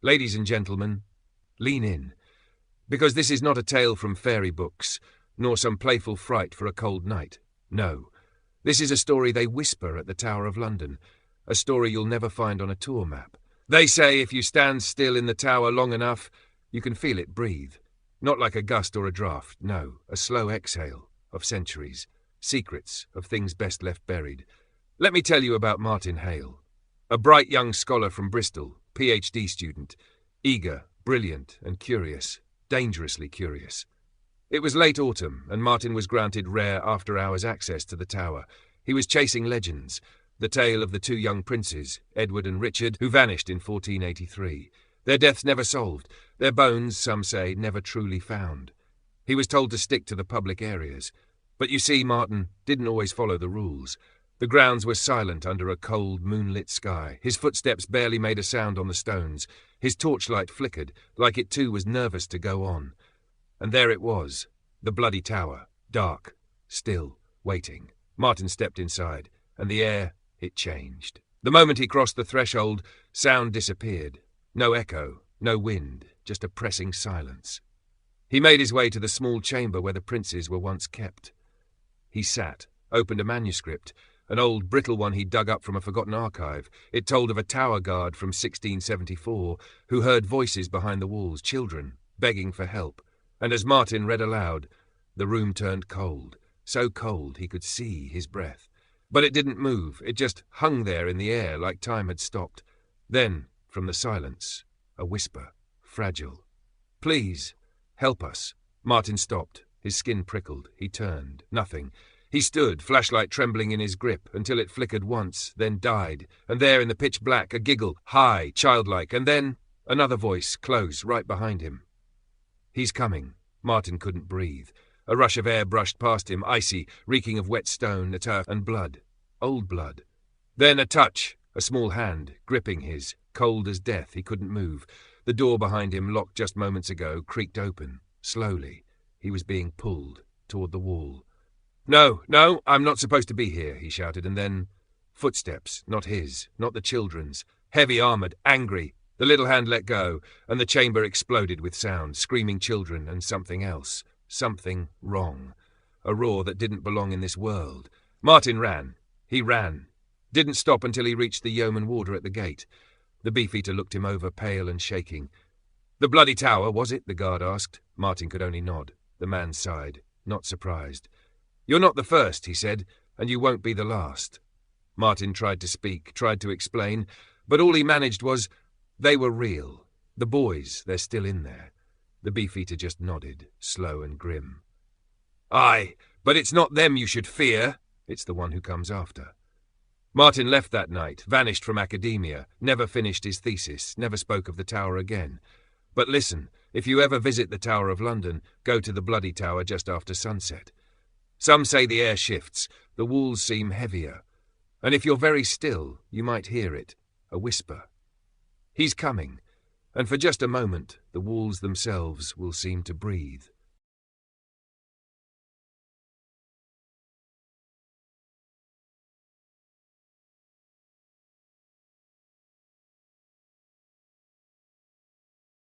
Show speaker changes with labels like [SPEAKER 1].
[SPEAKER 1] Ladies and gentlemen, lean in, because this is not a tale from fairy books, nor some playful fright for a cold night. No, this is a story they whisper at the Tower of London, a story you'll never find on a tour map. They say if you stand still in the tower long enough, you can feel it breathe. Not like a gust or a draught, no, a slow exhale of centuries, secrets of things best left buried. Let me tell you about Martin Hale, a bright young scholar from Bristol, PhD student, eager, brilliant and curious, dangerously curious. It was late autumn, and Martin was granted rare after-hours access to the tower. He was chasing legends, the tale of the two young princes, Edward and Richard, who vanished in 1483. Their deaths never solved, their bones, some say, never truly found. He was told to stick to the public areas. But you see, Martin didn't always follow the rules. The grounds were silent under a cold, moonlit sky. His footsteps barely made a sound on the stones. His torchlight flickered, like it too was nervous to go on. And there it was, the bloody tower, dark, still, waiting. Martin stepped inside, and the air, it changed. The moment he crossed the threshold, sound disappeared. No echo, no wind, just a pressing silence. He made his way to the small chamber where the princes were once kept. He sat, opened a manuscript, an old brittle one he'd dug up from a forgotten archive. It told of a tower guard from 1674 who heard voices behind the walls, children, begging for help. And as Martin read aloud, the room turned cold, so cold he could see his breath. But it didn't move, it just hung there in the air like time had stopped. Then, from the silence, a whisper, fragile. "Please, help us." Martin stopped, his skin prickled. He turned, nothing. He stood, flashlight trembling in his grip, until it flickered once, then died. And there in the pitch black, a giggle, high, childlike, and then another voice, close, right behind him. "He's coming." Martin couldn't breathe. A rush of air brushed past him, icy, reeking of wet stone, the turf, and blood. Old blood. Then a touch, a small hand, gripping his, cold as death. He couldn't move. The door behind him, locked just moments ago, creaked open. Slowly, he was being pulled toward the wall. No, I'm not supposed to be here," he shouted, and then footsteps, not his, not the children's, heavy armored, angry. The little hand let go, and the chamber exploded with sound, screaming children and something else, something wrong, a roar that didn't belong in this world. Martin ran. He ran. Didn't stop until he reached the yeoman warder at the gate. The beefeater looked him over, pale and shaking. "The bloody tower, was it?" the guard asked. Martin could only nod. The man sighed, not surprised. "You're not the first," he said, "and you won't be the last." Martin tried to speak, tried to explain, but all he managed was, "They were real. The boys, they're still in there." The beefeater just nodded, slow and grim. "Aye, but it's not them you should fear. It's the one who comes after." Martin left that night, vanished from academia, never finished his thesis, never spoke of the tower again. But listen, if you ever visit the Tower of London, go to the Bloody Tower just after sunset. Some say the air shifts, the walls seem heavier, and if you're very still, you might hear it, a whisper. He's coming, and for just a moment, the walls themselves will seem to breathe.